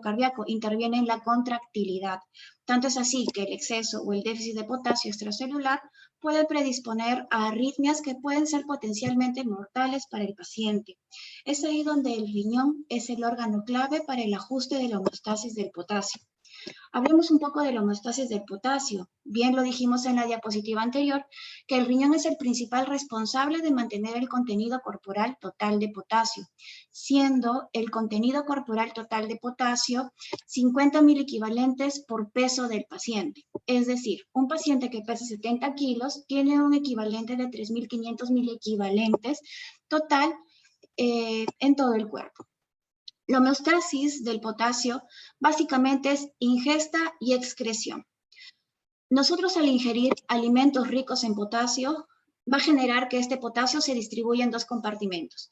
cardíaco, interviene en la contractilidad. Tanto es así que el exceso o el déficit de potasio extracelular puede predisponer a arritmias que pueden ser potencialmente mortales para el paciente. Es ahí donde el riñón es el órgano clave para el ajuste de la homeostasis del potasio. Hablemos un poco de la homeostasis del potasio. Bien lo dijimos en la diapositiva anterior, que el riñón es el principal responsable de mantener el contenido corporal total de potasio, siendo el contenido corporal total de potasio 50 miliequivalentes por peso del paciente. Es decir, un paciente que pesa 70 kilos tiene un equivalente de 3.500 miliequivalentes total en todo el cuerpo. La homeostasis del potasio básicamente es ingesta y excreción. Nosotros al ingerir alimentos ricos en potasio, va a generar que este potasio se distribuya en dos compartimentos,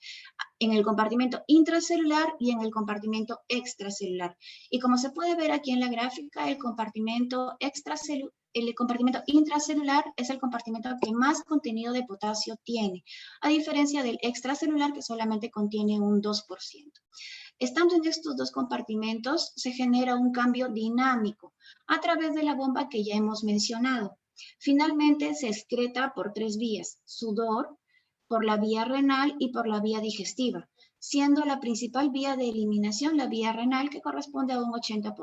en el compartimento intracelular y en el compartimento extracelular. Y como se puede ver aquí en la gráfica, el compartimento intracelular es el compartimento que más contenido de potasio tiene, a diferencia del extracelular que solamente contiene un 2%. Estando en estos dos compartimentos, se genera un cambio dinámico a través de la bomba que ya hemos mencionado. Finalmente, se excreta por 3 vías: sudor, por la vía renal y por la vía digestiva, siendo la principal vía de eliminación la vía renal, que corresponde a un 80%,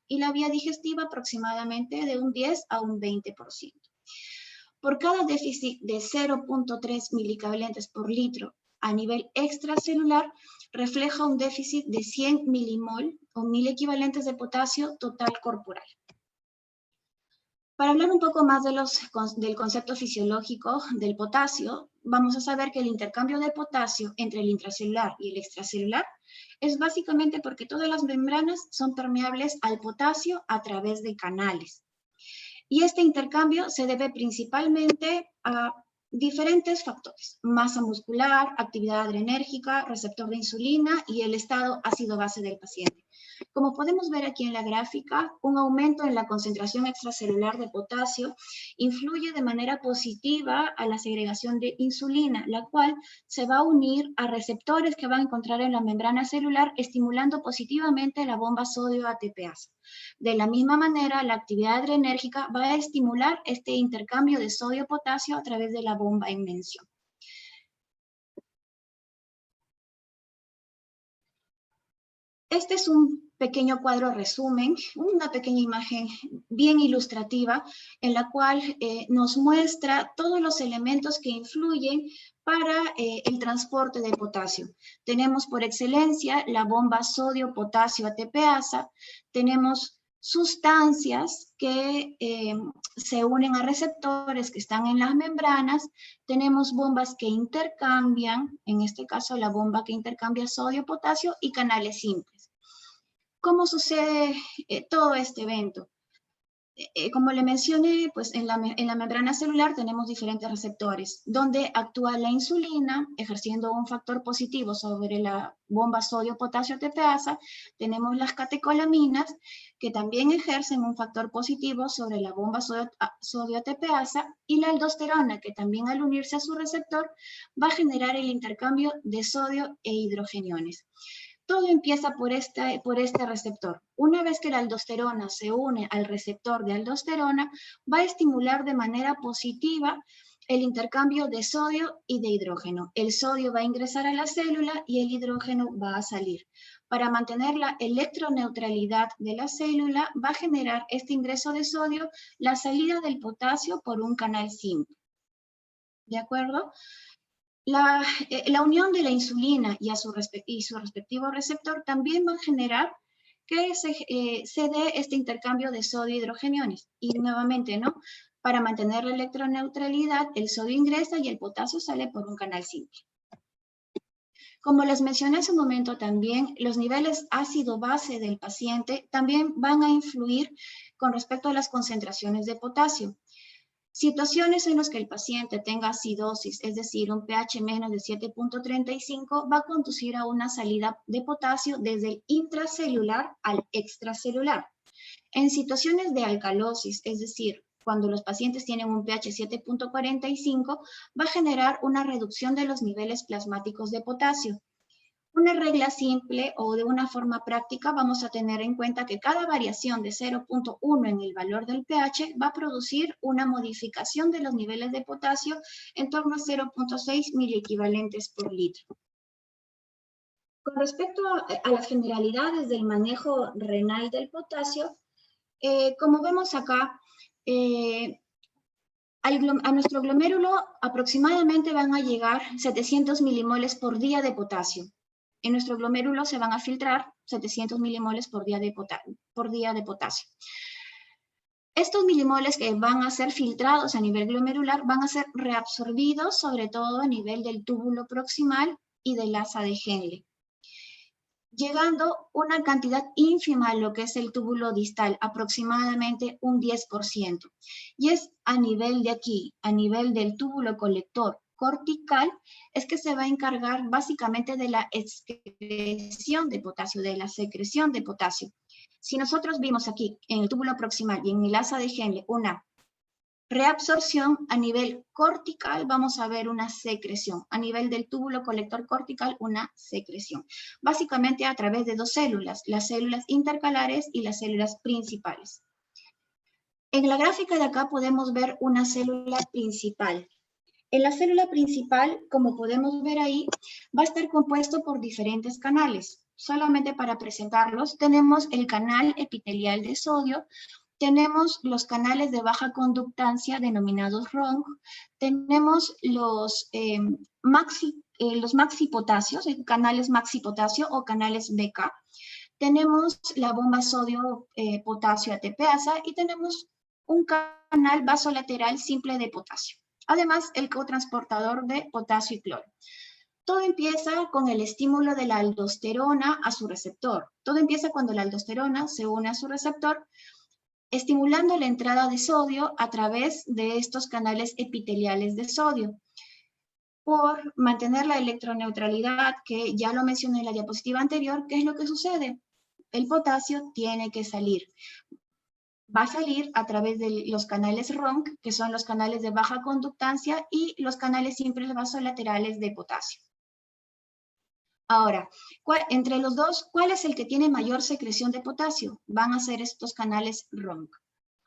y la vía digestiva aproximadamente de un 10 a un 20%. Por cada déficit de 0.3 milicavalentes por litro a nivel extracelular, refleja un déficit de 100 milimol o 1000 equivalentes de potasio total corporal. Para hablar un poco más del concepto fisiológico del potasio, vamos a saber que el intercambio de potasio entre el intracelular y el extracelular es básicamente porque todas las membranas son permeables al potasio a través de canales. Y este intercambio se debe principalmente a diferentes factores: masa muscular, actividad adrenérgica, receptor de insulina y el estado ácido-base del paciente. Como podemos ver aquí en la gráfica, un aumento en la concentración extracelular de potasio influye de manera positiva a la segregación de insulina, la cual se va a unir a receptores que van a encontrar en la membrana celular, estimulando positivamente la bomba sodio-ATPasa. De la misma manera, la actividad adrenérgica va a estimular este intercambio de sodio-potasio a través de la bomba en mención. Este es un pequeño cuadro resumen, una pequeña imagen bien ilustrativa en la cual nos muestra todos los elementos que influyen para el transporte de potasio. Tenemos por excelencia la bomba sodio-potasio-ATPasa, tenemos sustancias que se unen a receptores que están en las membranas, tenemos bombas que intercambian, en este caso la bomba que intercambia sodio-potasio, y canales simples. ¿Cómo sucede todo este evento? Como le mencioné, pues en la membrana celular tenemos diferentes receptores, donde actúa la insulina, ejerciendo un factor positivo sobre la bomba sodio-potasio-ATPasa. Tenemos las catecolaminas, que también ejercen un factor positivo sobre la bomba sodio-ATPasa, y la aldosterona, que también al unirse a su receptor va a generar el intercambio de sodio e hidrogeniones. Todo empieza por este receptor. Una vez que la aldosterona se une al receptor de aldosterona, va a estimular de manera positiva el intercambio de sodio y de hidrógeno. El sodio va a ingresar a la célula y el hidrógeno va a salir. Para mantener la electroneutralidad de la célula, va a generar este ingreso de sodio la salida del potasio por un canal simple. ¿De acuerdo? La unión de la insulina y su respectivo receptor también va a generar que se dé este intercambio de sodio y hidrogeniones. Y nuevamente, ¿no? Para mantener la electroneutralidad, el sodio ingresa y el potasio sale por un canal simple. Como les mencioné hace un momento también, los niveles ácido-base del paciente también van a influir con respecto a las concentraciones de potasio. Situaciones en las que el paciente tenga acidosis, es decir, un pH menos de 7.35, va a conducir a una salida de potasio desde el intracelular al extracelular. En situaciones de alcalosis, es decir, cuando los pacientes tienen un pH 7.45, va a generar una reducción de los niveles plasmáticos de potasio. Una regla simple o de una forma práctica vamos a tener en cuenta que cada variación de 0.1 en el valor del pH va a producir una modificación de los niveles de potasio en torno a 0.6 miliequivalentes por litro. Con respecto a las generalidades del manejo renal del potasio, como vemos acá, a nuestro glomérulo aproximadamente van a llegar 700 milimoles por día de potasio. En nuestro glomérulo se van a filtrar 700 milimoles por día de potasio. Estos milimoles que van a ser filtrados a nivel glomerular van a ser reabsorbidos sobre todo a nivel del túbulo proximal y del asa de Henle, llegando una cantidad ínfima a lo que es el túbulo distal, aproximadamente un 10%. Y es a nivel de aquí, a nivel del túbulo colector cortical, es que se va a encargar básicamente de la excreción de potasio, de la secreción de potasio. Si nosotros vimos aquí en el túbulo proximal y en el asa de Henle una reabsorción, a nivel cortical vamos a ver una secreción, a nivel del túbulo colector cortical una secreción, básicamente a través de dos células, las células intercalares y las células principales. En la gráfica de acá podemos ver una célula principal. En la célula principal, como podemos ver ahí, va a estar compuesto por diferentes canales. Solamente para presentarlos, tenemos el canal epitelial de sodio, tenemos los canales de baja conductancia denominados RONG, tenemos los maxipotasios, canales maxipotasio o canales BK, tenemos la bomba sodio-potasio ATPasa y tenemos un canal vasolateral simple de potasio. Además, el cotransportador de potasio y cloro. Todo empieza con el estímulo de la aldosterona a su receptor. Todo empieza cuando la aldosterona se une a su receptor, estimulando la entrada de sodio a través de estos canales epiteliales de sodio. Por mantener la electroneutralidad, que ya lo mencioné en la diapositiva anterior, ¿qué es lo que sucede? El potasio tiene que salir. Va a salir a través de los canales RONC, que son los canales de baja conductancia, y los canales simples vasolaterales de potasio. Ahora, entre los dos, ¿cuál es el que tiene mayor secreción de potasio? Van a ser estos canales RONC.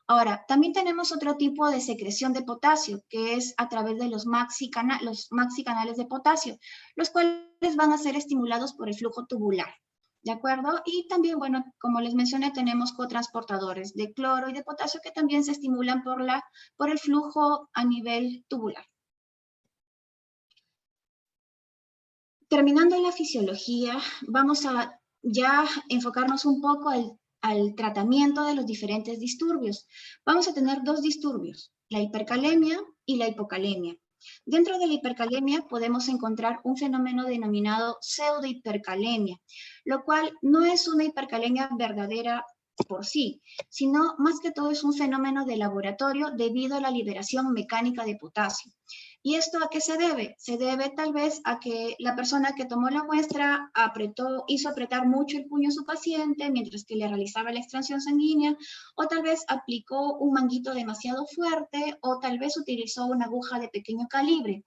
Ahora, también tenemos otro tipo de secreción de potasio, que es a través de los maxi canales de potasio, los cuales van a ser estimulados por el flujo tubular. ¿De acuerdo? Y también, bueno, como les mencioné, tenemos cotransportadores de cloro y de potasio que también se estimulan por el flujo a nivel tubular. Terminando la fisiología, vamos a ya enfocarnos un poco al tratamiento de los diferentes disturbios. Vamos a tener dos disturbios, la hipercalemia y la hipocalemia. Dentro de la hipercalemia podemos encontrar un fenómeno denominado pseudohipercalemia, lo cual no es una hipercalemia verdadera por sí, sino más que todo es un fenómeno de laboratorio debido a la liberación mecánica de potasio. ¿Y esto a qué se debe? Se debe tal vez a que la persona que tomó la muestra hizo apretar mucho el puño a su paciente mientras que le realizaba la extracción sanguínea, o tal vez aplicó un manguito demasiado fuerte, o tal vez utilizó una aguja de pequeño calibre.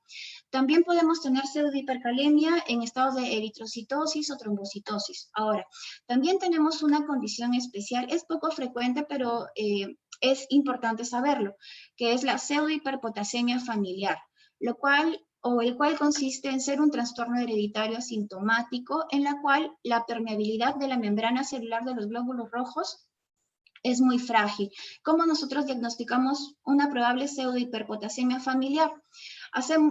También podemos tener pseudohipercalemia en estados de eritrocitosis o trombocitosis. Ahora, también tenemos una condición especial, es poco frecuente, pero es importante saberlo, que es la pseudohiperpotasemia familiar, el cual consiste en ser un trastorno hereditario asintomático en la cual la permeabilidad de la membrana celular de los glóbulos rojos es muy frágil. ¿Cómo nosotros diagnosticamos una probable pseudohiperpotasemia familiar?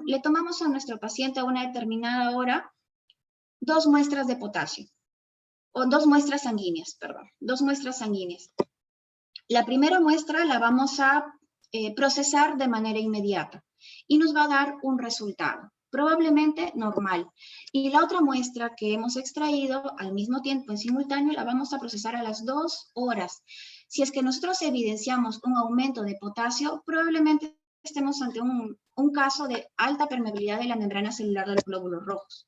Le tomamos a nuestro paciente a una determinada hora 2 muestras de potasio, o 2 muestras sanguíneas, perdón, 2 muestras sanguíneas. La primera muestra la vamos a procesar de manera inmediata y nos va a dar un resultado, probablemente normal. Y la otra muestra que hemos extraído al mismo tiempo, en simultáneo, la vamos a procesar a las 2 horas. Si es que nosotros evidenciamos un aumento de potasio, probablemente estemos ante un caso de alta permeabilidad de la membrana celular de los glóbulos rojos.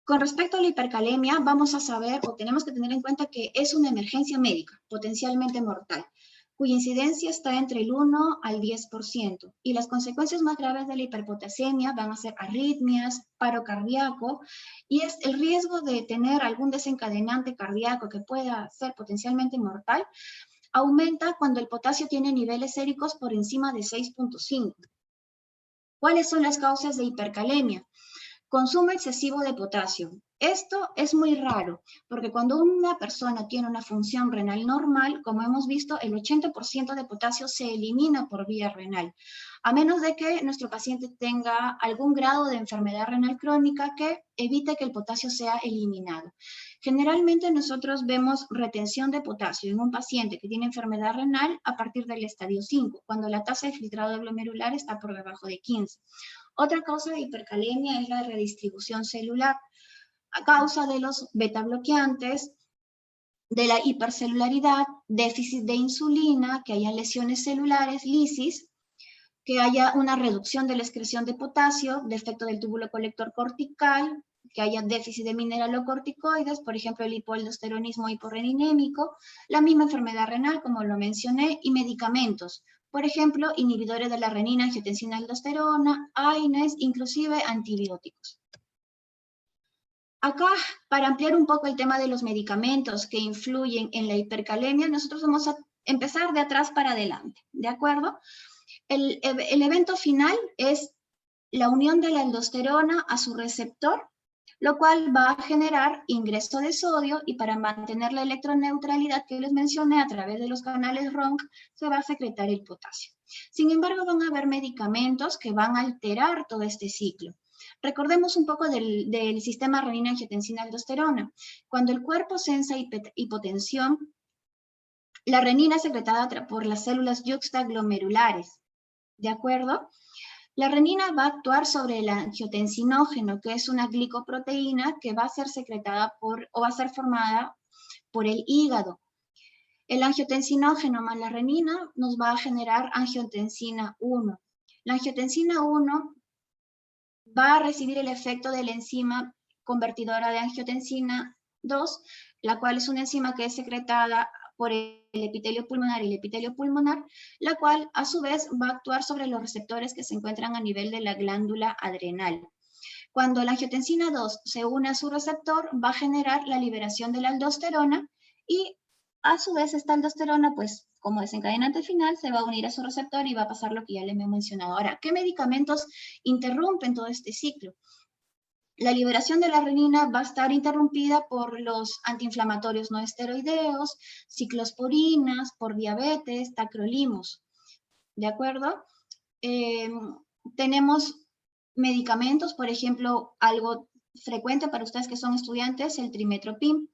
Con respecto a la hipercalemia, vamos a saber o tenemos que tener en cuenta que es una emergencia médica, potencialmente mortal. cuya incidencia está entre el 1 al 10%. Y las consecuencias más graves de la hiperpotasemia van a ser arritmias, paro cardíaco, y es el riesgo de tener algún desencadenante cardíaco que pueda ser potencialmente mortal, aumenta cuando el potasio tiene niveles séricos por encima de 6.5. ¿Cuáles son las causas de hipercalemia? Consumo excesivo de potasio. Esto es muy raro, porque cuando una persona tiene una función renal normal, como hemos visto, el 80% de potasio se elimina por vía renal, a menos de que nuestro paciente tenga algún grado de enfermedad renal crónica que evite que el potasio sea eliminado. Generalmente nosotros vemos retención de potasio en un paciente que tiene enfermedad renal a partir del estadio 5, cuando la tasa de filtrado glomerular está por debajo de 15. Otra causa de hipercalemia es la redistribución celular, a causa de los beta bloqueantes, de la hipercelularidad, déficit de insulina, que haya lesiones celulares, lisis, que haya una reducción de la excreción de potasio, defecto del túbulo colector cortical, que haya déficit de mineralocorticoides, por ejemplo, el hipoaldosteronismo hiporreninémico, la misma enfermedad renal, como lo mencioné, y medicamentos, por ejemplo, inhibidores de la renina, angiotensina, aldosterona, AINES, inclusive antibióticos. Acá, para ampliar un poco el tema de los medicamentos que influyen en la hipercalemia, nosotros vamos a empezar de atrás para adelante, ¿de acuerdo? El evento final es la unión de la aldosterona a su receptor, lo cual va a generar ingreso de sodio, y para mantener la electroneutralidad que les mencioné a través de los canales RONC, se va a secretar el potasio. Sin embargo, van a haber medicamentos que van a alterar todo este ciclo. Recordemos un poco del sistema renina-angiotensina-aldosterona. Cuando el cuerpo sensa hipotensión, la renina es secretada por las células yuxtaglomerulares, ¿de acuerdo? La renina va a actuar sobre el angiotensinógeno, que es una glicoproteína que va a ser secretada o va a ser formada por el hígado. El angiotensinógeno más la renina nos va a generar angiotensina 1. La angiotensina 1 va a recibir el efecto de la enzima convertidora de angiotensina 2, la cual es una enzima que es secretada por el epitelio pulmonar y el epitelio pulmonar, la cual a su vez va a actuar sobre los receptores que se encuentran a nivel de la glándula adrenal. Cuando la angiotensina 2 se une a su receptor, va a generar la liberación de la aldosterona, y a su vez esta aldosterona, pues como desencadenante final, se va a unir a su receptor y va a pasar lo que ya les he mencionado. Ahora, ¿qué medicamentos interrumpen todo este ciclo? La liberación de la renina va a estar interrumpida por los antiinflamatorios no esteroideos, ciclosporinas, por diabetes, tacrolimus, ¿de acuerdo? Tenemos medicamentos, por ejemplo, algo frecuente para ustedes que son estudiantes, el trimetoprim,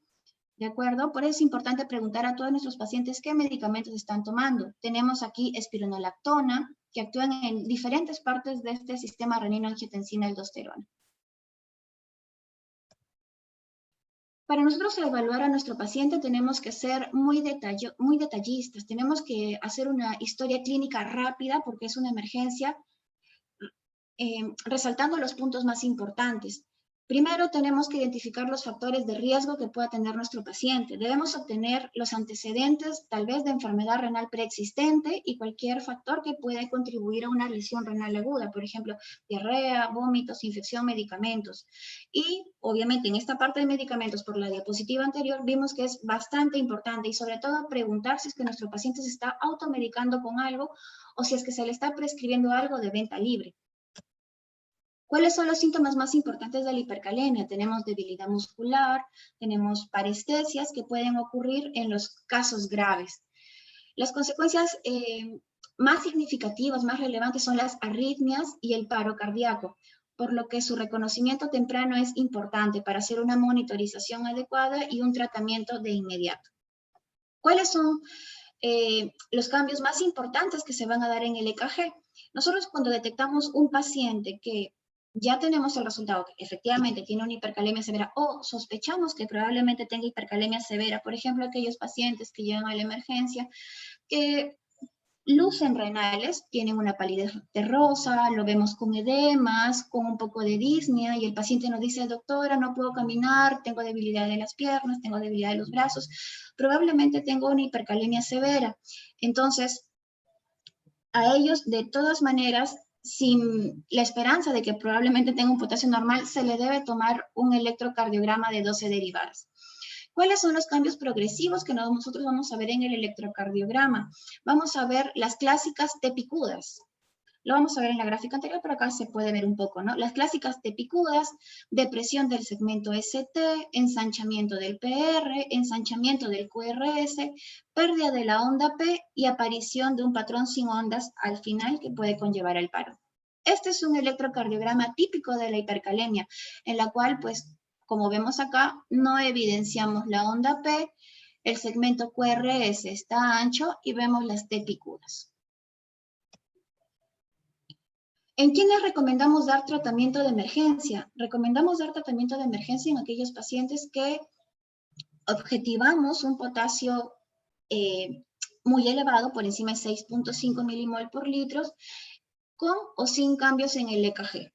¿de acuerdo? Por eso es importante preguntar a todos nuestros pacientes qué medicamentos están tomando. Tenemos aquí espironolactona, que actúan en diferentes partes de este sistema renina-angiotensina-aldosterona. Para nosotros evaluar a nuestro paciente tenemos que ser muy detallistas, tenemos que hacer una historia clínica rápida porque es una emergencia, resaltando los puntos más importantes. Primero tenemos que identificar los factores de riesgo que pueda tener nuestro paciente. Debemos obtener los antecedentes tal vez de enfermedad renal preexistente y cualquier factor que pueda contribuir a una lesión renal aguda, por ejemplo, diarrea, vómitos, infección, medicamentos. Y obviamente en esta parte de medicamentos, por la diapositiva anterior, vimos que es bastante importante y sobre todo preguntar si es que nuestro paciente se está automedicando con algo o si es que se le está prescribiendo algo de venta libre. ¿Cuáles son los síntomas más importantes de la hipercalemia? Tenemos debilidad muscular, tenemos parestesias que pueden ocurrir en los casos graves. Las consecuencias más significativas, más relevantes son las arritmias y el paro cardíaco, por lo que su reconocimiento temprano es importante para hacer una monitorización adecuada y un tratamiento de inmediato. ¿Cuáles son los cambios más importantes que se van a dar en el EKG? Nosotros cuando detectamos un paciente que ya tenemos el resultado que efectivamente tiene una hipercalemia severa o sospechamos que probablemente tenga hipercalemia severa, por ejemplo, aquellos pacientes que llegan a la emergencia que lucen renales, tienen una palidez terrosa, lo vemos con edemas, con un poco de disnea, y el paciente nos dice, doctora, no puedo caminar, tengo debilidad de las piernas, tengo debilidad de los brazos, probablemente tengo una hipercalemia severa. Entonces, a ellos, de todas maneras, sin la esperanza de que probablemente tenga un potasio normal, se le debe tomar un electrocardiograma de 12 derivadas. ¿Cuáles son los cambios progresivos que nosotros vamos a ver en el electrocardiograma? Vamos a ver las clásicas tepicudas. Lo vamos a ver en la gráfica anterior, pero acá se puede ver un poco, ¿no? Las clásicas tepicudas, depresión del segmento ST, ensanchamiento del PR, ensanchamiento del QRS, pérdida de la onda P y aparición de un patrón sin ondas al final que puede conllevar al paro. Este es un electrocardiograma típico de la hipercalemia, en la cual, pues, como vemos acá, no evidenciamos la onda P, el segmento QRS está ancho y vemos las tepicudas. ¿En quiénes recomendamos dar tratamiento de emergencia? Recomendamos dar tratamiento de emergencia en aquellos pacientes que objetivamos un potasio muy elevado, por encima de 6.5 milimol por litro, con o sin cambios en el EKG.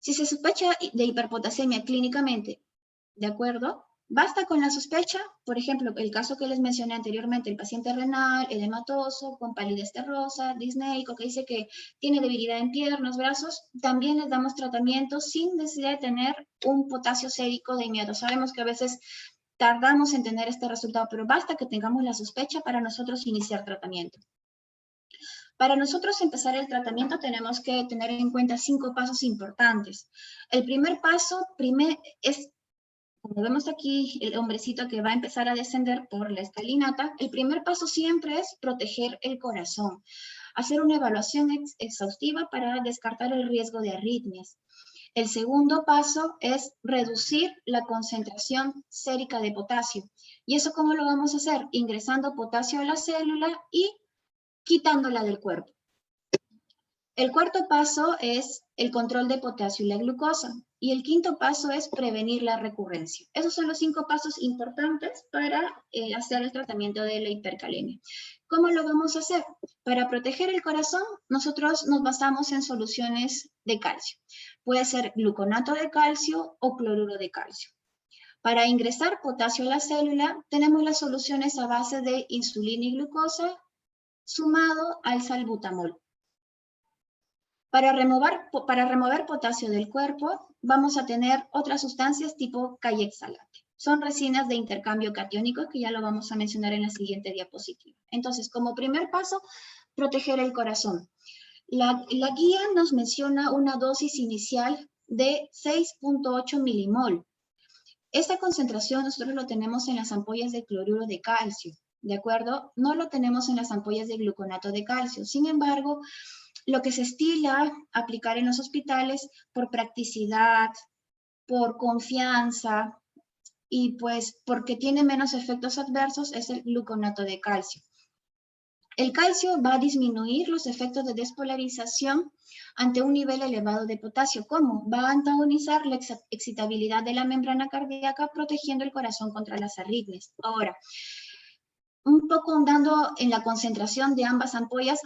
Si se sospecha de hiperpotasemia clínicamente, ¿de acuerdo? Basta con la sospecha, por ejemplo, el caso que les mencioné anteriormente, el paciente renal, edematoso, con palidez terrosa, disneico, que dice que tiene debilidad en piernas, brazos, también les damos tratamiento sin necesidad de tener un potasio sérico de inmediato. Sabemos que a veces tardamos en tener este resultado, pero basta que tengamos la sospecha para nosotros iniciar tratamiento. Para nosotros empezar el tratamiento tenemos que tener en cuenta 5 pasos importantes. El primer paso es, como vemos aquí, el hombrecito que va a empezar a descender por la escalinata, el primer paso siempre es proteger el corazón. Hacer una evaluación exhaustiva para descartar el riesgo de arritmias. El segundo paso es reducir la concentración sérica de potasio. ¿Y eso cómo lo vamos a hacer? Ingresando potasio a la célula y quitándola del cuerpo. El cuarto paso es el control de potasio y la glucosa. Y el quinto paso es prevenir la recurrencia. Esos son los 5 pasos importantes para hacer el tratamiento de la hipercalemia. ¿Cómo lo vamos a hacer? Para proteger el corazón, nosotros nos basamos en soluciones de calcio. Puede ser gluconato de calcio o cloruro de calcio. Para ingresar potasio a la célula, tenemos las soluciones a base de insulina y glucosa sumado al salbutamol. Para remover potasio del cuerpo, vamos a tener otras sustancias tipo kayexalate. Son resinas de intercambio catiónico que ya lo vamos a mencionar en la siguiente diapositiva. Entonces, como primer paso, proteger el corazón. La guía nos menciona una dosis inicial de 6.8 milimol. Esta concentración nosotros lo tenemos en las ampollas de cloruro de calcio, ¿de acuerdo? No lo tenemos en las ampollas de gluconato de calcio. Sin embargo, lo que se estila aplicar en los hospitales por practicidad, por confianza y pues porque tiene menos efectos adversos es el gluconato de calcio. El calcio va a disminuir los efectos de despolarización ante un nivel elevado de potasio. ¿Cómo? Va a antagonizar la excitabilidad de la membrana cardíaca protegiendo el corazón contra las arritmias. Ahora, un poco ahondando en la concentración de ambas ampollas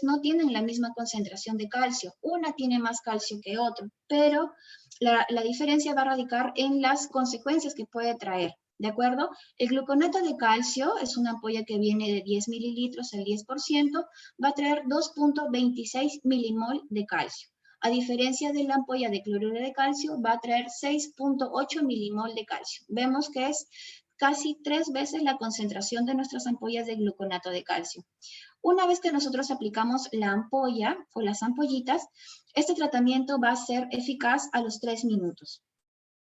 no tienen la misma concentración de calcio. Una tiene más calcio que otra, pero la diferencia va a radicar en las consecuencias que puede traer, ¿de acuerdo? El gluconato de calcio es una ampolla que viene de 10 mililitros al 10%, va a traer 2.26 milimol de calcio. A diferencia de la ampolla de cloruro de calcio, va a traer 6.8 milimol de calcio. Vemos que es casi 3 veces la concentración de nuestras ampollas de gluconato de calcio. Una vez que nosotros aplicamos la ampolla o las ampollitas, este tratamiento va a ser eficaz a los 3 minutos.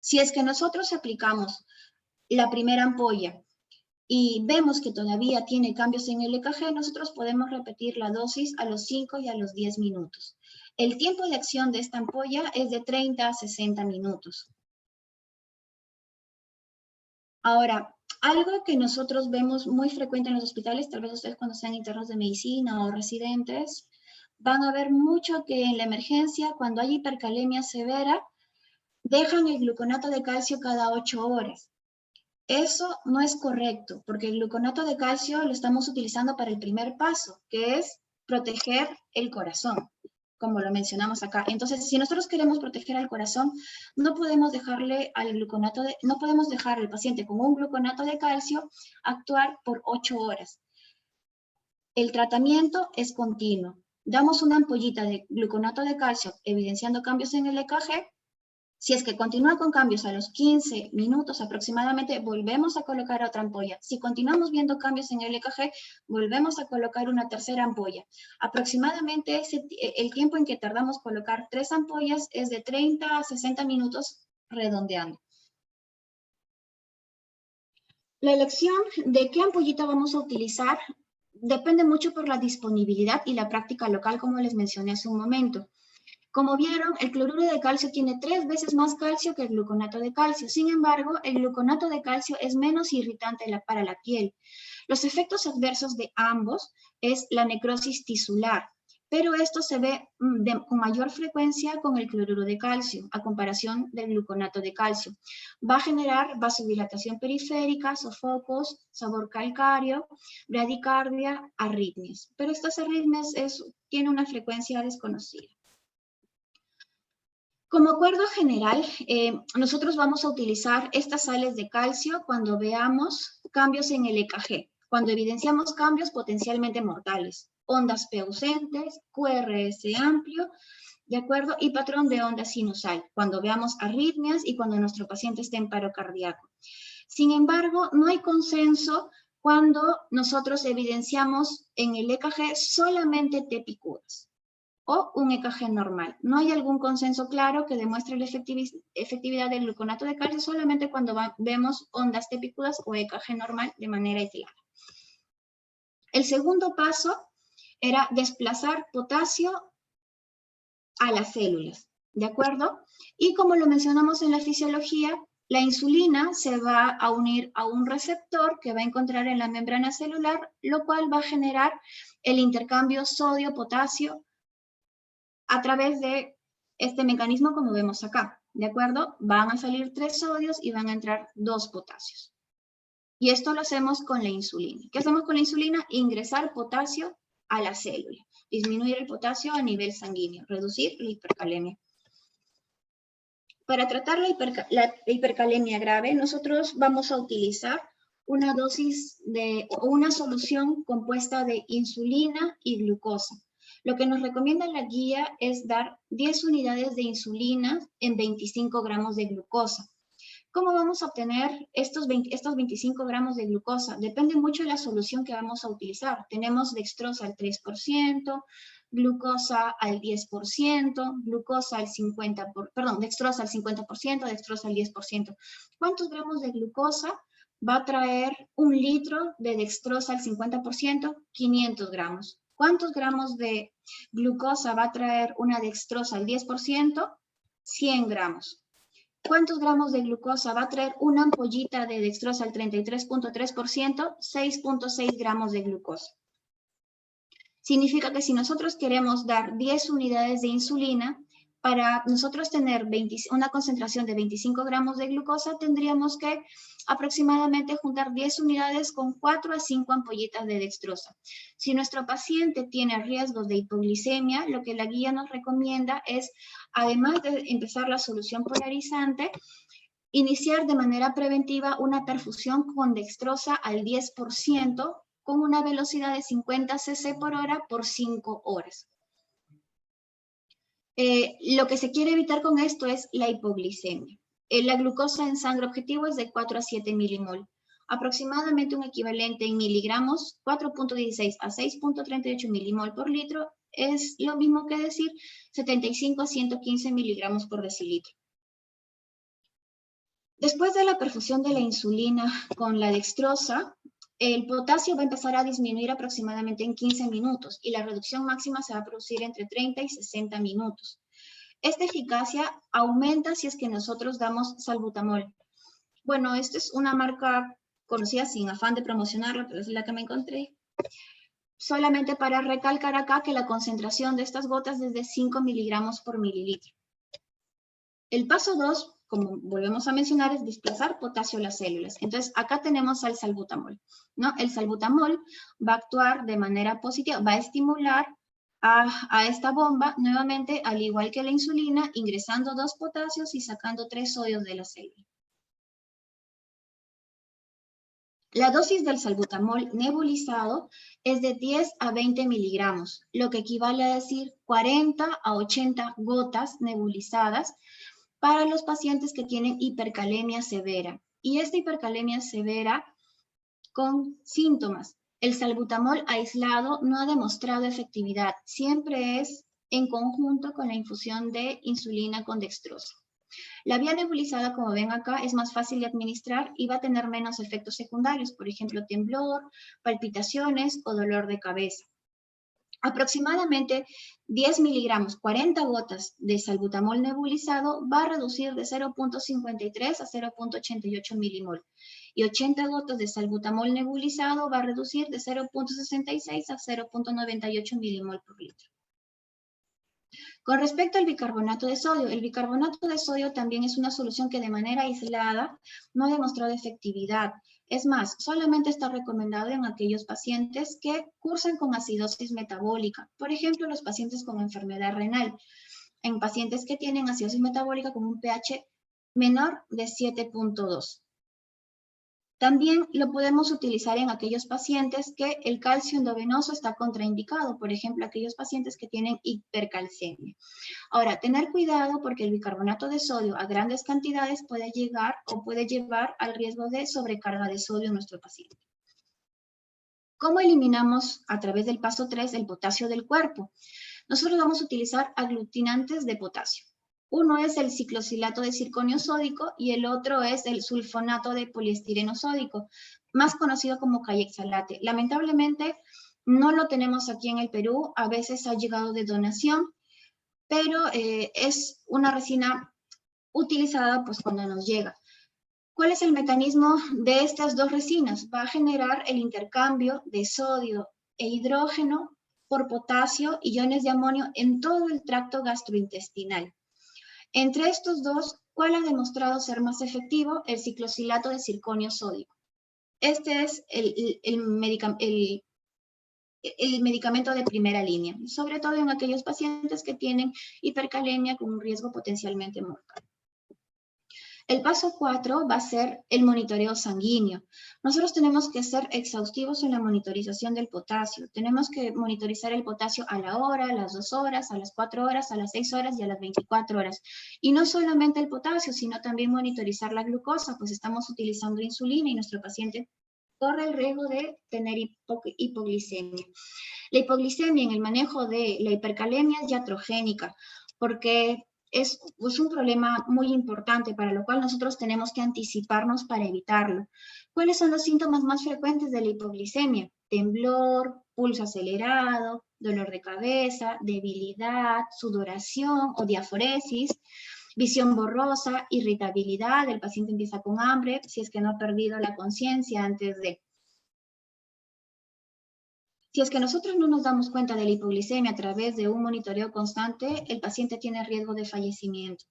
Si es que nosotros aplicamos la primera ampolla y vemos que todavía tiene cambios en el EKG, nosotros podemos repetir la dosis a los 5 y a los 10 minutos. El tiempo de acción de esta ampolla es de 30 a 60 minutos. Ahora, algo que nosotros vemos muy frecuente en los hospitales, tal vez ustedes cuando sean internos de medicina o residentes, van a ver mucho que en la emergencia, cuando hay hipercalemia severa, dejan el gluconato de calcio cada 8 horas. Eso no es correcto, porque el gluconato de calcio lo estamos utilizando para el primer paso, que es proteger el corazón, como lo mencionamos acá. Entonces, si nosotros queremos proteger al corazón, no podemos dejarle no podemos dejar al paciente con un gluconato de calcio actuar por 8 horas. El tratamiento es continuo. Damos una ampollita de gluconato de calcio evidenciando cambios en el EKG. Si es que continúa con cambios a los 15 minutos aproximadamente, volvemos a colocar otra ampolla. Si continuamos viendo cambios en el EKG, volvemos a colocar una tercera ampolla. Aproximadamente el tiempo en que tardamos colocar 3 ampollas es de 30 a 60 minutos redondeando. La elección de qué ampollita vamos a utilizar depende mucho por la disponibilidad y la práctica local, como les mencioné hace un momento. Como vieron, el cloruro de calcio tiene 3 veces más calcio que el gluconato de calcio. Sin embargo, el gluconato de calcio es menos irritante para la piel. Los efectos adversos de ambos es la necrosis tisular, pero esto se ve con mayor frecuencia con el cloruro de calcio, a comparación del gluconato de calcio. Va a generar vasodilatación periférica, sofocos, sabor calcáreo, bradicardia, arritmias. Pero estas arritmias tienen una frecuencia desconocida. Como acuerdo general, nosotros vamos a utilizar estas sales de calcio cuando veamos cambios en el EKG, cuando evidenciamos cambios potencialmente mortales, ondas P ausentes, QRS amplio, ¿de acuerdo? Y patrón de onda sinusal, cuando veamos arritmias y cuando nuestro paciente esté en paro cardíaco. Sin embargo, no hay consenso cuando nosotros evidenciamos en el EKG solamente T picudas o un EKG normal. No hay algún consenso claro que demuestre la efectividad del gluconato de calcio solamente cuando vemos ondas T picudas o EKG normal de manera aislada. El segundo paso era desplazar potasio a las células, ¿de acuerdo? Y como lo mencionamos en la fisiología, la insulina se va a unir a un receptor que va a encontrar en la membrana celular, lo cual va a generar el intercambio sodio-potasio a través de este mecanismo como vemos acá, ¿de acuerdo? Van a salir 3 sodios y van a entrar 2 potasios. Y esto lo hacemos con la insulina. ¿Qué hacemos con la insulina? Ingresar potasio a la célula, disminuir el potasio a nivel sanguíneo, reducir la hipercalemia. Para tratar la hipercalemia grave, nosotros vamos a utilizar una dosis o una solución compuesta de insulina y glucosa. Lo que nos recomienda la guía es dar 10 unidades de insulina en 25 gramos de glucosa. ¿Cómo vamos a obtener estos 25 gramos de glucosa? Depende mucho de la solución que vamos a utilizar. Tenemos dextrosa al 3%, glucosa al 10%, dextrosa al 50%, dextrosa al 10%. ¿Cuántos gramos de glucosa va a traer un litro de dextrosa al 50%? 500 gramos. ¿Cuántos gramos de glucosa va a traer una dextrosa al 10%? 100 gramos. ¿Cuántos gramos de glucosa va a traer una ampollita de dextrosa al 33.3%? 6.6 gramos de glucosa. Significa que si nosotros queremos dar 10 unidades de insulina, para nosotros tener una concentración de 25 gramos de glucosa, tendríamos que aproximadamente juntar 10 unidades con 4 a 5 ampollitas de dextrosa. Si nuestro paciente tiene riesgos de hipoglicemia, lo que la guía nos recomienda es, además de empezar la solución polarizante, iniciar de manera preventiva una perfusión con dextrosa al 10% con una velocidad de 50 cc por hora por 5 horas. Lo que se quiere evitar con esto es la hipoglicemia. La glucosa en sangre objetivo es de 4 a 7 milimol. Aproximadamente un equivalente en miligramos, 4.16 a 6.38 milimol por litro, es lo mismo que decir 75 a 115 miligramos por decilitro. Después de la perfusión de la insulina con la dextrosa, el potasio va a empezar a disminuir aproximadamente en 15 minutos y la reducción máxima se va a producir entre 30 y 60 minutos. Esta eficacia aumenta si es que nosotros damos salbutamol. Bueno, esta es una marca conocida sin afán de promocionarla, pero es la que me encontré. Solamente para recalcar acá que la concentración de estas gotas es de 5 miligramos por mililitro. El paso 2 como volvemos a mencionar, es desplazar potasio a las células. Entonces, acá tenemos al salbutamol, ¿no? El salbutamol va a actuar de manera positiva, va a estimular a esta bomba, nuevamente, al igual que la insulina, ingresando 2 potasios y sacando 3 sodios de la célula. La dosis del salbutamol nebulizado es de 10 a 20 miligramos, lo que equivale a decir 40 a 80 gotas nebulizadas para los pacientes que tienen hipercalemia severa. Y esta hipercalemia severa con síntomas. El salbutamol aislado no ha demostrado efectividad, siempre es en conjunto con la infusión de insulina con dextrosa. La vía nebulizada, como ven acá, es más fácil de administrar y va a tener menos efectos secundarios, por ejemplo, temblor, palpitaciones o dolor de cabeza. Aproximadamente 10 miligramos, 40 gotas de salbutamol nebulizado va a reducir de 0.53 a 0.88 milimol. Y 80 gotas de salbutamol nebulizado va a reducir de 0.66 a 0.98 milimol por litro. Con respecto al bicarbonato de sodio, el bicarbonato de sodio también es una solución que de manera aislada no ha demostrado efectividad. Es más, solamente está recomendado en aquellos pacientes que cursan con acidosis metabólica. Por ejemplo, los pacientes con enfermedad renal. En pacientes que tienen acidosis metabólica con un pH menor de 7.2. También lo podemos utilizar en aquellos pacientes que el calcio endovenoso está contraindicado, por ejemplo, aquellos pacientes que tienen hipercalcemia. Ahora, tener cuidado porque el bicarbonato de sodio a grandes cantidades puede llegar o puede llevar al riesgo de sobrecarga de sodio en nuestro paciente. ¿Cómo eliminamos a través del paso 3 el potasio del cuerpo? Nosotros vamos a utilizar aglutinantes de potasio. Uno es el ciclosilato de circonio sódico y el otro es el sulfonato de poliestireno sódico, más conocido como caixalate. Lamentablemente no lo tenemos aquí en el Perú, a veces ha llegado de donación, pero es una resina utilizada pues cuando nos llega. ¿Cuál es el mecanismo de estas dos resinas? Va a generar el intercambio de sodio e hidrógeno por potasio y iones de amonio en todo el tracto gastrointestinal. Entre estos dos, ¿cuál ha demostrado ser más efectivo? El ciclosilato de circonio sódico. Este es el medicamento de primera línea, sobre todo en aquellos pacientes que tienen hipercalemia con un riesgo potencialmente mortal. El paso 4 va a ser el monitoreo sanguíneo. Nosotros tenemos que ser exhaustivos en la monitorización del potasio. Tenemos que monitorizar el potasio a la hora, a las 2 horas, a las 4 horas, a las 6 horas y a las 24 horas. Y no solamente el potasio, sino también monitorizar la glucosa, pues estamos utilizando insulina y nuestro paciente corre el riesgo de tener hipoglicemia. La hipoglicemia en el manejo de la hipercalemia es iatrogénica, porque es un problema muy importante para lo cual nosotros tenemos que anticiparnos para evitarlo. ¿Cuáles son los síntomas más frecuentes de la hipoglicemia? Temblor, pulso acelerado, dolor de cabeza, debilidad, sudoración o diaforesis, visión borrosa, irritabilidad, el paciente empieza con hambre, si es que no ha perdido la conciencia antes de. Si es que nosotros no nos damos cuenta de la hipoglicemia a través de un monitoreo constante, el paciente tiene riesgo de fallecimiento.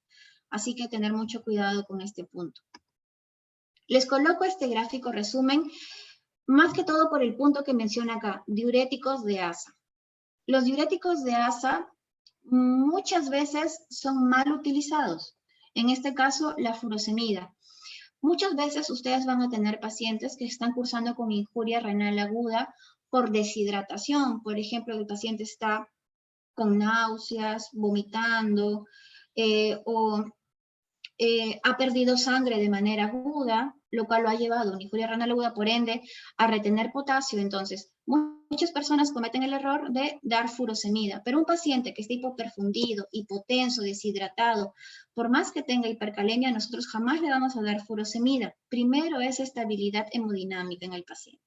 Así que tener mucho cuidado con este punto. Les coloco este gráfico resumen, más que todo por el punto que menciona acá, diuréticos de ASA. Los diuréticos de ASA muchas veces son mal utilizados. En este caso, la furosemida. Muchas veces ustedes van a tener pacientes que están cursando con injuria renal aguda por deshidratación. Por ejemplo, el paciente está con náuseas, vomitando, ha perdido sangre de manera aguda, lo cual lo ha llevado a una injuria renal aguda, por ende, a retener potasio. Entonces, muchas personas cometen el error de dar furosemida, pero un paciente que esté hipoperfundido, hipotenso, deshidratado, por más que tenga hipercalemia, nosotros jamás le vamos a dar furosemida. Primero es estabilidad hemodinámica en el paciente.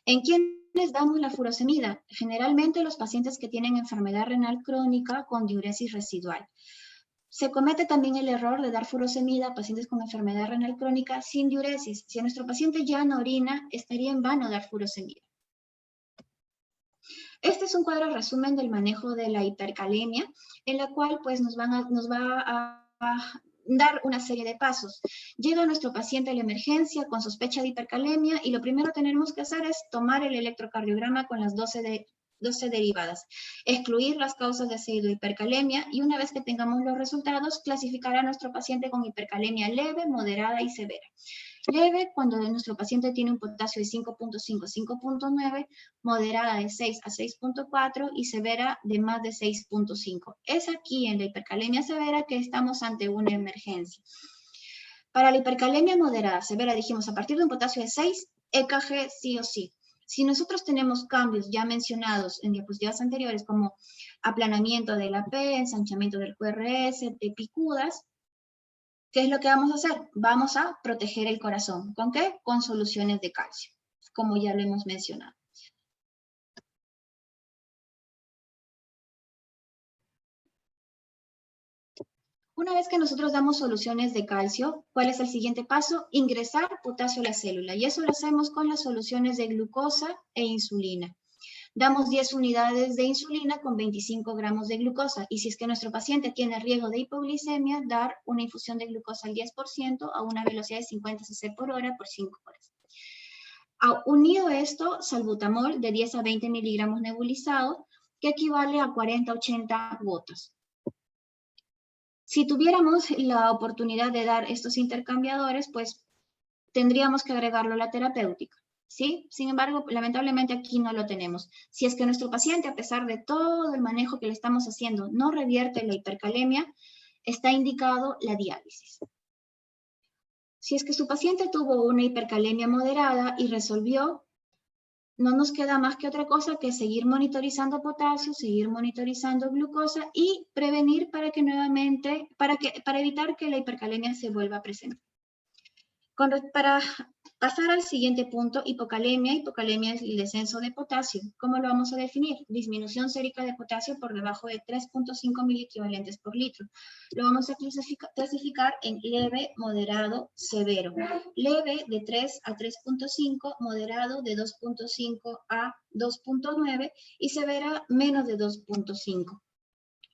¿En quiénes damos la furosemida? Generalmente los pacientes que tienen enfermedad renal crónica con diuresis residual. Se comete también el error de dar furosemida a pacientes con enfermedad renal crónica sin diuresis. Si nuestro paciente ya no orina, estaría en vano dar furosemida. Este es un cuadro resumen del manejo de la hipercalemia, en la cual pues, nos va dar una serie de pasos. Llega nuestro paciente a la emergencia con sospecha de hipercalemia y lo primero que tenemos que hacer es tomar el electrocardiograma con las 12 derivadas, excluir las causas de pseudohipercalemia y una vez que tengamos los resultados, clasificar a nuestro paciente con hipercalemia leve, moderada y severa. Leve, cuando nuestro paciente tiene un potasio de 5.5 a 5.9, moderada de 6 a 6.4 y severa de más de 6.5. Es aquí en la hipercalemia severa que estamos ante una emergencia. Para la hipercalemia moderada severa, dijimos, a partir de un potasio de 6, EKG sí o sí. Si nosotros tenemos cambios ya mencionados en diapositivas anteriores, como aplanamiento de la P, ensanchamiento del QRS, de picudas, ¿qué es lo que vamos a hacer? Vamos a proteger el corazón. ¿Con qué? Con soluciones de calcio, como ya lo hemos mencionado. Una vez que nosotros damos soluciones de calcio, ¿cuál es el siguiente paso? Ingresar potasio a la célula. Y eso lo hacemos con las soluciones de glucosa e insulina. Damos 10 unidades de insulina con 25 gramos de glucosa. Y si es que nuestro paciente tiene riesgo de hipoglicemia, dar una infusión de glucosa al 10% a una velocidad de 50 cc por hora por 5 horas. Unido a esto, salbutamol de 10 a 20 miligramos nebulizado, que equivale a 40 a 80 gotas. Si tuviéramos la oportunidad de dar estos intercambiadores, pues tendríamos que agregarlo a la terapéutica, ¿sí? Sin embargo, lamentablemente aquí no lo tenemos. Si es que nuestro paciente, a pesar de todo el manejo que le estamos haciendo, no revierte la hipercalemia, está indicado la diálisis. Si es que su paciente tuvo una hipercalemia moderada y resolvió, no nos queda más que otra cosa que seguir monitorizando potasio, seguir monitorizando glucosa y prevenir para que nuevamente, para evitar que la hipercalemia se vuelva a presentar. Para pasar al siguiente punto, hipocalemia. Hipocalemia es el descenso de potasio. ¿Cómo lo vamos a definir? Disminución sérica de potasio por debajo de 3.5 miliequivalentes por litro. Lo vamos a clasificar en leve, moderado, severo. Leve de 3 a 3.5, moderado de 2.5 a 2.9 y severa menos de 2.5.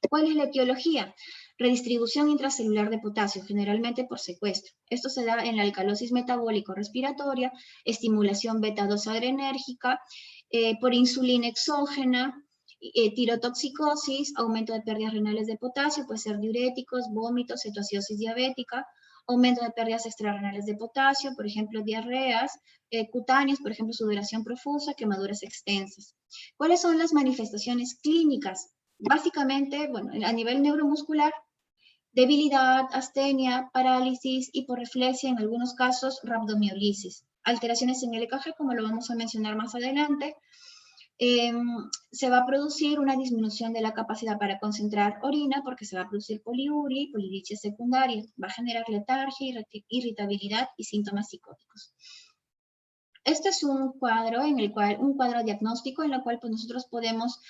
¿Cuál es la etiología? Redistribución intracelular de potasio, generalmente por secuestro. Esto se da en la alcalosis metabólico-respiratoria, estimulación beta-2 adrenérgica, por insulina exógena, tirotoxicosis, aumento de pérdidas renales de potasio, puede ser diuréticos, vómitos, cetoacidosis diabética, aumento de pérdidas extrarrenales de potasio, por ejemplo, diarreas, cutáneas, por ejemplo, sudoración profusa, quemaduras extensas. ¿Cuáles son las manifestaciones clínicas? Básicamente, bueno, a nivel neuromuscular, debilidad, astenia, parálisis, hiporreflexia, en algunos casos, rhabdomiolisis. Alteraciones en el EKG, como lo vamos a mencionar más adelante. Se va a producir una disminución de la capacidad para concentrar orina porque se va a producir poliuria y polidipsia secundaria. Va a generar letargia, irritabilidad y síntomas psicóticos. Este es un cuadro un cuadro diagnóstico en el cual pues, nosotros podemos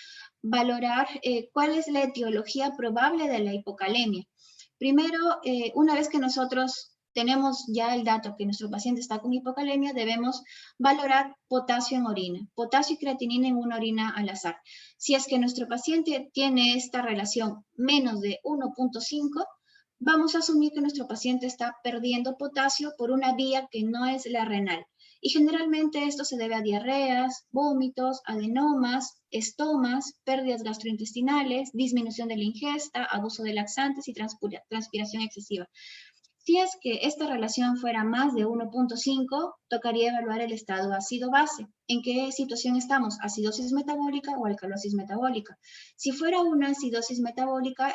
valorar cuál es la etiología probable de la hipocalemia. Primero, una vez que nosotros tenemos ya el dato que nuestro paciente está con hipocalemia, debemos valorar potasio en orina, potasio y creatinina en una orina al azar. Si es que nuestro paciente tiene esta relación menos de 1.5, vamos a asumir que nuestro paciente está perdiendo potasio por una vía que no es la renal. Y generalmente esto se debe a diarreas, vómitos, adenomas, estomas, pérdidas gastrointestinales, disminución de la ingesta, abuso de laxantes y transpiración excesiva. Si es que esta relación fuera más de 1.5, tocaría evaluar el estado ácido-base. ¿En qué situación estamos? ¿Acidosis metabólica o alcalosis metabólica? Si fuera una acidosis metabólica,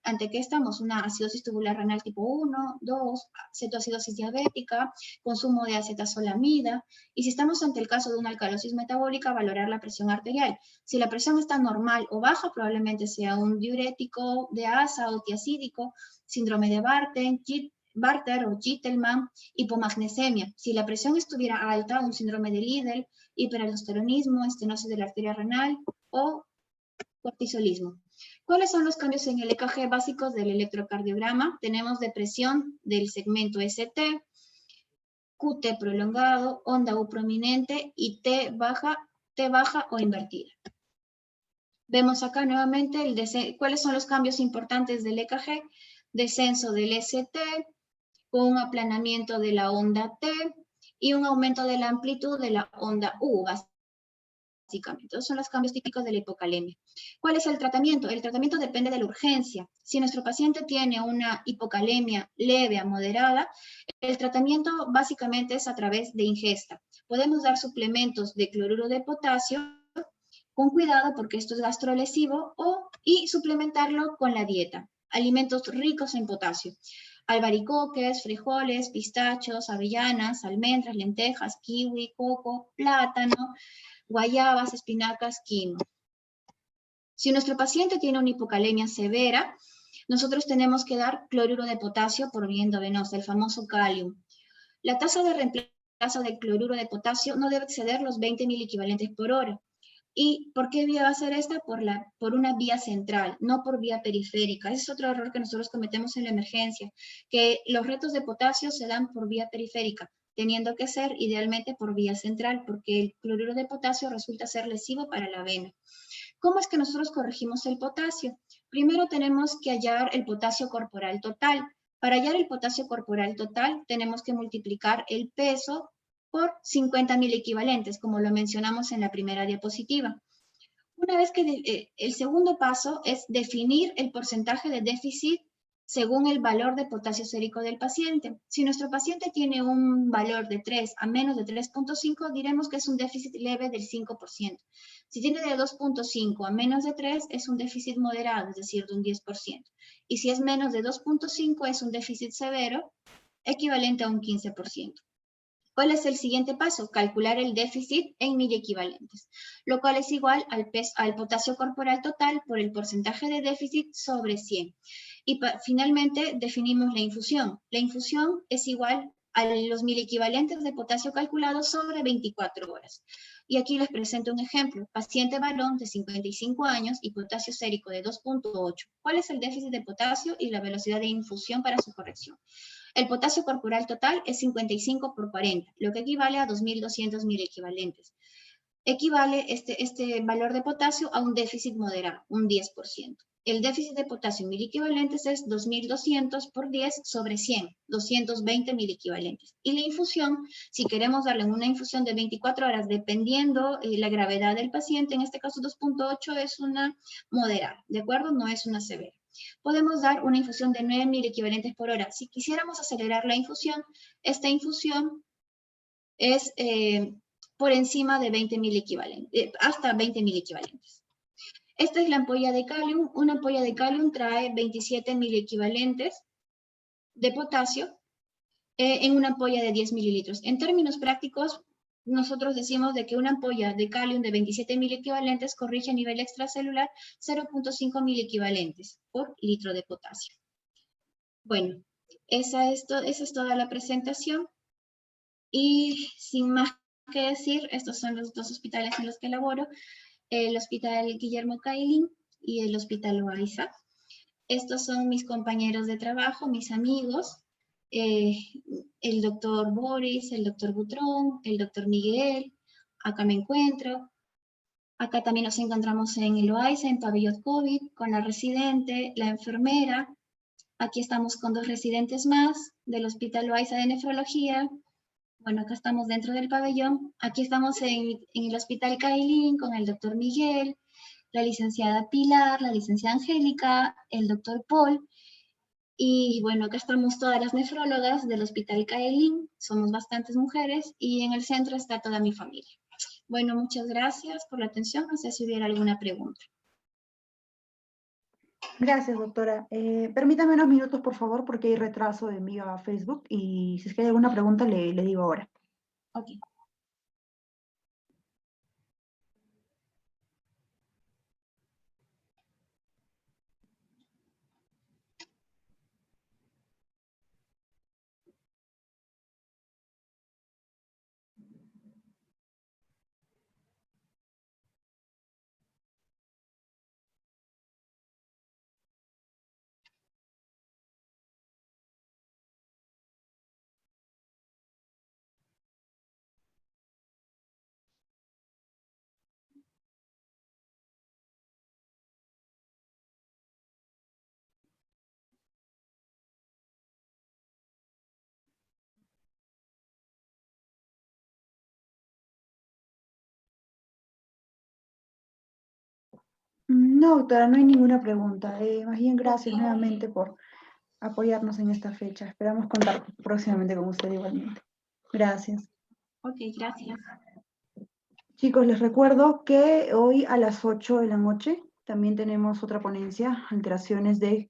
¿ante qué estamos? Una acidosis tubular renal tipo 1, 2, cetoacidosis diabética, consumo de acetazolamida. Y si estamos ante el caso de una alcalosis metabólica, valorar la presión arterial. Si la presión está normal o baja, probablemente sea un diurético de asa o tiacídico, síndrome de Bartter o Gitelman, hipomagnesemia. Si la presión estuviera alta, un síndrome de Liddle, hiperaldosteronismo, estenosis de la arteria renal o cortisolismo. ¿Cuáles son los cambios en el EKG básicos del electrocardiograma? Tenemos depresión del segmento ST, QT prolongado, onda U prominente y T baja o invertida. Vemos acá nuevamente cuáles son los cambios importantes del EKG. descenso del ST, con un aplanamiento de la onda T y un aumento de la amplitud de la onda U, básicamente. Esos son los cambios típicos de la hipocalemia. ¿Cuál es el tratamiento? El tratamiento depende de la urgencia. Si nuestro paciente tiene una hipocalemia leve a moderada, el tratamiento básicamente es a través de ingesta. Podemos dar suplementos de cloruro de potasio, con cuidado porque esto es gastrolesivo, y suplementarlo con la dieta. Alimentos ricos en potasio. Albaricoques, frijoles, pistachos, avellanas, almendras, lentejas, kiwi, coco, plátano, guayabas, espinacas, quinoa. Si nuestro paciente tiene una hipocalemia severa, nosotros tenemos que dar cloruro de potasio por vía endovenosa, el famoso Kalium. La tasa de reemplazo del cloruro de potasio no debe exceder los 20 equivalentes por hora. ¿Y por qué vía va a ser esta? Por una vía central, no por vía periférica. Ese es otro error que nosotros cometemos en la emergencia, que los retos de potasio se dan por vía periférica, teniendo que ser idealmente por vía central, porque el cloruro de potasio resulta ser lesivo para la vena. ¿Cómo es que nosotros corregimos el potasio? Primero tenemos que hallar el potasio corporal total. Para hallar el potasio corporal total, tenemos que multiplicar el peso por 50.000 equivalentes, como lo mencionamos en la primera diapositiva. Una vez que el segundo paso es definir el porcentaje de déficit según el valor de potasio sérico del paciente. Si nuestro paciente tiene un valor de 3 a menos de 3.5, diremos que es un déficit leve del 5%. Si tiene de 2.5 a menos de 3, es un déficit moderado, es decir, de un 10%. Y si es menos de 2.5, es un déficit severo, equivalente a un 15%. ¿Cuál es el siguiente paso? Calcular el déficit en miliequivalentes, lo cual es igual al potasio corporal total por el porcentaje de déficit sobre 100. Y finalmente definimos la infusión. La infusión es igual a los miliequivalentes de potasio calculados sobre 24 horas. Y aquí les presento un ejemplo. Paciente varón de 55 años y potasio sérico de 2.8. ¿Cuál es el déficit de potasio y la velocidad de infusión para su corrección? El potasio corporal total es 55 por 40, lo que equivale a 2.200 miliequivalentes. Equivale este valor de potasio a un déficit moderado, un 10%. El déficit de potasio en miliequivalentes es 2.200 por 10 sobre 100, 220 miliequivalentes. Y la infusión, si queremos darle una infusión de 24 horas, dependiendo la gravedad del paciente, en este caso 2.8 es una moderada, ¿de acuerdo? No es una severa. Podemos dar una infusión de 9.000 equivalentes por hora. Si quisiéramos acelerar la infusión, esta infusión es por encima de 20.000 equivalentes, hasta 20.000 equivalentes. Esta es la ampolla de Kalium. Una ampolla de Kalium trae 27.000 equivalentes de potasio en una ampolla de 10 mililitros. En términos prácticos, nosotros decimos de que una ampolla de Kalium de 27.000 equivalentes corrige a nivel extracelular 0.5 mil equivalentes por litro de potasio. Bueno, esa es toda la presentación. Y sin más que decir, estos son los dos hospitales en los que laboro, el Hospital Guillermo Cailín y el Hospital Loaiza. Estos son mis compañeros de trabajo, mis amigos, el doctor Boris, el doctor Butrón, el doctor Miguel, acá me encuentro. Acá también nos encontramos en el Loaiza, en pabellón COVID, con la residente, la enfermera. Aquí estamos con 2 residentes más del Hospital Loaiza de Nefrología. Bueno, acá estamos dentro del pabellón. Aquí estamos en el Hospital Cailín con el doctor Miguel, la licenciada Pilar, la licenciada Angélica, el doctor Paul. Y bueno, acá estamos todas las nefrólogas del Hospital Cailín. Somos bastantes mujeres y en el centro está toda mi familia. Bueno, muchas gracias por la atención. No sé si hubiera alguna pregunta. Gracias, doctora. Permítame unos minutos, por favor, porque hay retraso de envío a Facebook y si es que hay alguna pregunta, le digo ahora. Ok. No, doctora, no hay ninguna pregunta. Más bien, Ok, gracias nuevamente por apoyarnos en esta fecha. Esperamos contar próximamente con usted igualmente. Gracias. ok, gracias. Chicos, les recuerdo que hoy a las 8 de la noche también tenemos otra ponencia, alteraciones del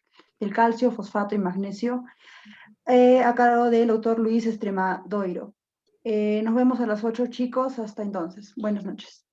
calcio, fosfato y magnesio, a cargo del doctor Luis Extremadoiro. Nos vemos a las 8, chicos. Hasta entonces. Buenas noches.